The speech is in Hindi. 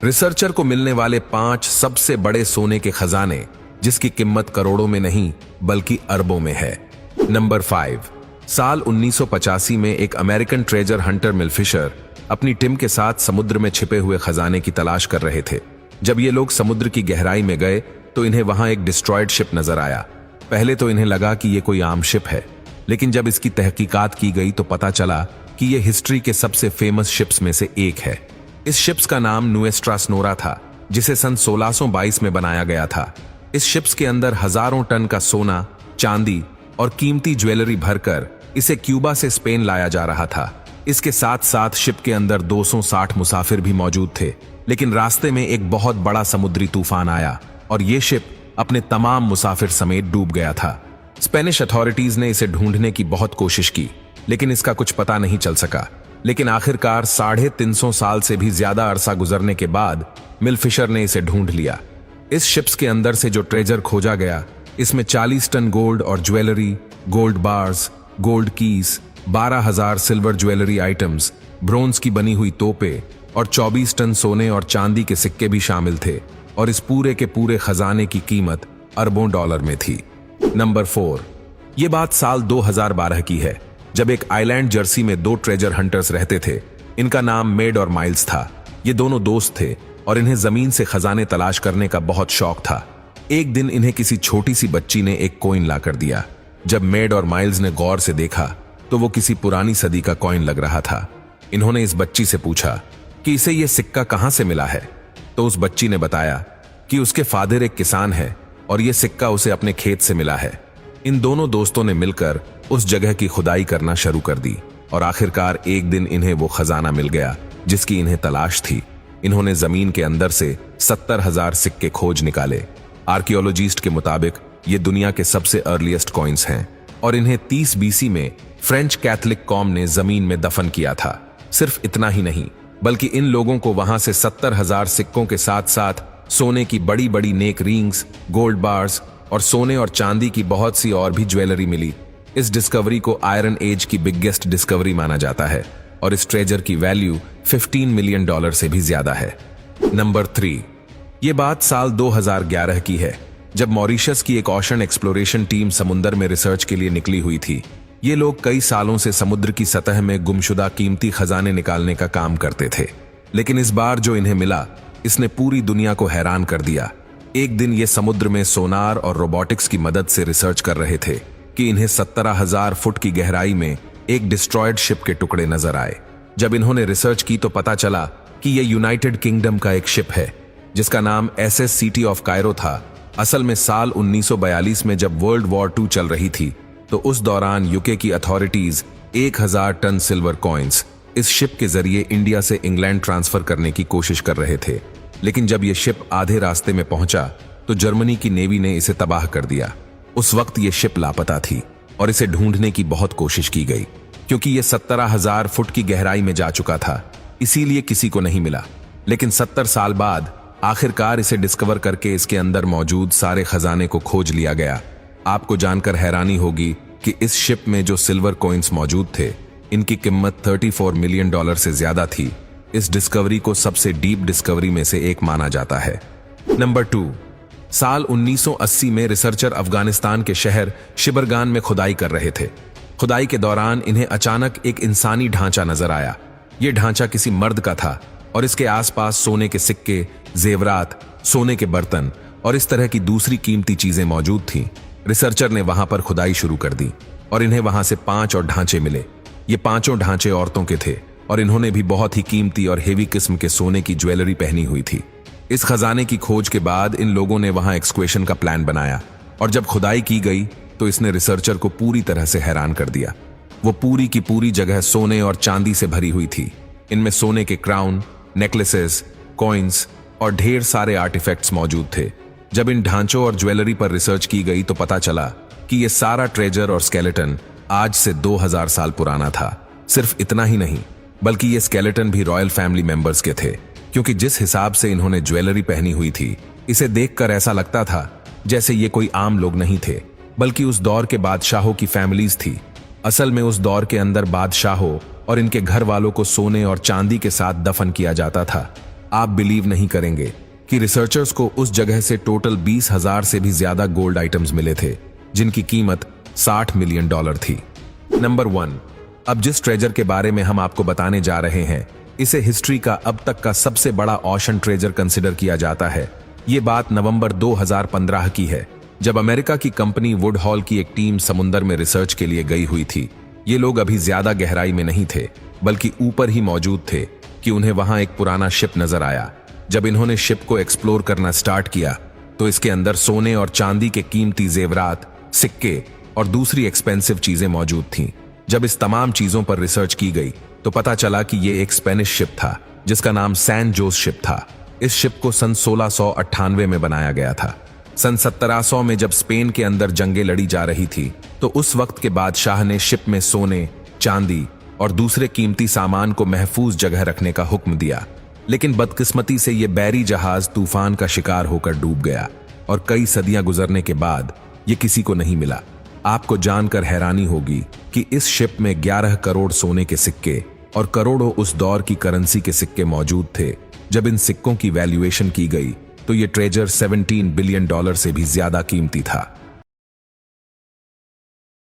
रिसर्चर को मिलने वाले 5 सबसे बड़े सोने के खजाने, जिसकी कीमत करोड़ों में नहीं बल्कि अरबों में है। नंबर 5, साल 1985 में एक अमेरिकन ट्रेजर हंटर मिल फिशर अपनी टीम के साथ समुद्र में छिपे हुए खजाने की तलाश कर रहे थे। जब ये लोग समुद्र की गहराई में गए तो इन्हें वहां एक डिस्ट्रॉयड शिप नजर आया। पहले तो इन्हें लगा कि ये कोई आम शिप है, लेकिन जब इसकी तहकीकात की गई तो पता चला कि ये हिस्ट्री के सबसे फेमस शिप्स में से एक है। इस शिप्स का नाम नुएस्ट्रा सोनोरा था, जिसे सन 1622 में बनाया गया था। इस शिप्स के अंदर हजारों टन का सोना, चांदी और कीमती ज्वेलरी भरकर इसे क्यूबा से स्पेन लाया जा रहा था। इसके साथ साथ शिप के अंदर 260 मुसाफिर भी मौजूद थे, लेकिन रास्ते में एक बहुत बड़ा समुद्री तूफान आया और ये शिप अपने तमाम मुसाफिर समेत डूब गया था। स्पेनिश अथॉरिटीज ने इसे ढूंढने की बहुत कोशिश की, लेकिन इसका कुछ पता नहीं चल सका। लेकिन आखिरकार 350 साल से भी ज्यादा अरसा गुजरने के बाद मिल फिशर ने इसे ढूंढ लिया। इस शिप्स के अंदर से जो ट्रेजर खोजा गया, इसमें 40 टन गोल्ड और jewellery, gold bars, gold keys, 12,000 silver jewellery items, bronze की बनी हुई तोपें और 24 टन सोने और चांदी के सिक्के भी शामिल थे, और इस पूरे के पूरे खजाने की कीमत अरबों डॉलर में थी। नंबर 4, ये बात साल 2012 की है, जब एक आइलैंड जर्सी में 2 ट्रेजर हंटर्स रहते थे। इनका नाम मेड और माइल्स था। ये दोनों दोस्त थे और इन्हें जमीन से खजाने तलाश करने का बहुत शौक था। एक दिन इन्हें किसी छोटी सी बच्ची ने एक कॉइन लाकर दिया। जब मेड और माइल्स ने गौर से देखा तो वो किसी पुरानी सदी का कॉइन लग रहा था। इन्होंने इस बच्ची से पूछा कि इसे ये सिक्का कहां से मिला है, तो उस बच्ची ने बताया कि उसके फादर एक किसान है और ये सिक्का उसे अपने खेत से मिला है। इन दोनों दोस्तों ने मिलकर उस जगह की खुदाई करना शुरू कर दी और आखिरकार एक दिन इन्हें वो खजाना मिल गया जिसकी इन्हें तलाश थी। इन्होंने जमीन के अंदर से 70,000 सिक्के खोज निकाले। आर्कियोलॉजिस्ट के मुताबिक ये दुनिया के सबसे अर्लीस्ट कॉइन्स हैं और इन्हें 30 BC में फ्रेंच कैथोलिक कॉम ने जमीन में दफन किया था। सिर्फ इतना ही नहीं, बल्कि इन लोगों को वहां से 70,000 सिक्कों के साथ साथ सोने की बड़ी बड़ी नेक रिंग्स, गोल्ड बार्स और सोने और चांदी की बहुत सी और भी ज्वेलरी मिली। इस डिस्कवरी को आयरन एज की बिगेस्ट डिस्कवरी माना जाता है और इस ट्रेजर की वैल्यू $15 मिलियन से भी ज्यादा है। नंबर 3, ये बात साल 2011 की है, जब मॉरिशस की एक ओशन एक्सप्लोरेशन टीम समुद्र में रिसर्च के लिए निकली हुई थी। ये लोग कई सालों से समुद्र की सतह में गुमशुदा कीमती खजाने निकालने का काम करते थे, लेकिन इस बार जो इन्हें मिला, इसने पूरी दुनिया को हैरान कर दिया। एक दिन ये समुद्र में सोनार और रोबोटिक्स की मदद से रिसर्च कर रहे थे कि इन्हें 17,000 फुट की गहराई में एक डिस्ट्रॉयड शिप के टुकड़े नजर आए। जब इन्होंने रिसर्च की तो पता चला कि यह यूनाइटेड किंगडम का एक शिप है जिसका नाम SS सिटी ऑफ कायरो था। असल में साल 1942 में जब वर्ल्ड वॉर 2 चल रही थी तो उस दौरान यूके की अथॉरिटीज 1000 टन सिल्वर कॉइन्स इस शिप के जरिए इंडिया से इंग्लैंड ट्रांसफर करने की कोशिश कर रहे थे। लेकिन जब यह शिप आधे रास्ते में पहुंचा तो जर्मनी की नेवी ने इसे तबाह कर दिया। उस वक्त यह शिप लापता थी और इसे ढूंढने की बहुत कोशिश की गई, क्योंकि यह 17,000 फुट की गहराई में जा चुका था, इसीलिए किसी को नहीं मिला। लेकिन 70 साल बाद आखिरकार इसे डिस्कवर करके इसके अंदर मौजूद सारे खजाने को खोज लिया गया। आपको जानकर हैरानी होगी कि इस शिप में जो सिल्वर कॉइन्स मौजूद थे, इनकी कीमत $34 मिलियन से ज्यादा थी। इस डिस्कवरी को सबसे डीप डिस्कवरी में से एक माना जाता है। नंबर 2, साल 1980 में रिसर्चर अफगानिस्तान के शहर शिबरगान में खुदाई कर रहे थे। खुदाई के दौरान इन्हें अचानक एक इंसानी ढांचा नजर आया। यह ढांचा किसी मर्द का था और इसके आसपास सोने के सिक्के, जेवरात, सोने के बर्तन और इस तरह की दूसरी कीमती चीजें मौजूद थीं। रिसर्चर ने वहां पर खुदाई शुरू कर दी और इन्हें वहां से 5 और ढांचे मिले। ये 5 ढांचे औरतों के थे और इन्होंने भी बहुत ही कीमती और हेवी किस्म के सोने की ज्वेलरी पहनी हुई थी। इस खजाने की खोज के बाद इन लोगों ने वहां एक्सक्वेशन का प्लान बनाया और जब खुदाई की गई तो इसने रिसर्चर को पूरी तरह से हैरान कर दिया। वो पूरी की पूरी जगह सोने और चांदी से भरी हुई थी। इनमें सोने के क्राउन, नेकलेसेस, कॉइन्स और ढेर सारे आर्टिफैक्ट्स मौजूद थे। जब इन ढांचों और ज्वेलरी पर रिसर्च की गई तो पता चला कि यह सारा ट्रेजर और स्केलेटन आज से 2000 साल पुराना था। सिर्फ इतना ही नहीं, बल्कि ये स्केलेटन भी रॉयल फैमिली मेंबर्स के थे, क्योंकि जिस हिसाब से इन्होंने ज्वेलरी पहनी हुई थी, इसे देखकर ऐसा लगता था जैसे ये कोई आम लोग नहीं थे, बल्कि उस दौर के बादशाहों की फैमिलीज थी। असल में उस दौर के अंदर बादशाहों और इनके घर वालों को सोने और चांदी के साथ दफन किया जाता था। आप बिलीव नहीं करेंगे कि रिसर्चर्स को उस जगह से टोटल 20,000 से भी ज्यादा गोल्ड आइटम्स मिले थे, जिनकी कीमत $60 मिलियन थी। नंबर 1, अब जिस ट्रेजर के बारे में हम आपको बताने जा रहे हैं, इसे हिस्ट्री का अब तक का सबसे बड़ा ऑशन ट्रेजर कंसिडर किया जाता है। ये बात नवंबर 2015 की है, जब अमेरिका की कंपनी वुडहॉल की एक टीम समुंदर में रिसर्च के लिए गई हुई थी। ये लोग अभी ज्यादा गहराई में नहीं थे, बल्कि ऊपर ही मौजूद थे कि उन्हें वहां एक पुराना शिप नजर आया। जब इन्होंने शिप को एक्सप्लोर करना स्टार्ट किया तो इसके अंदर सोने और चांदी के कीमती जेवरात, सिक्के और दूसरी एक्सपेंसिव चीजें मौजूद थीं। जब इस तमाम चीजों पर रिसर्च की गई तो पता चला कि ये एक स्पेनिश शिप था जिसका नाम सैन जोस शिप था। इस शिप को सन 1698 में बनाया गया था। सन 1700 में जब स्पेन के अंदर जंगें लड़ी जा रही थी तो उस वक्त के बादशाह ने शिप में सोने, चांदी और दूसरे कीमती सामान को महफूज जगह रखने का हुक्म दिया। लेकिन बदकिस्मती से यह बैरी जहाज तूफान का शिकार होकर डूब गया और कई सदियां गुजरने के बाद ये किसी को नहीं मिला। आपको जानकर हैरानी होगी कि इस शिप में 11 करोड़ सोने के सिक्के और करोड़ों उस दौर की करेंसी के सिक्के मौजूद थे। जब इन सिक्कों की वैल्यूएशन की गई तो ये ट्रेजर $17 बिलियन से भी ज्यादा कीमती था।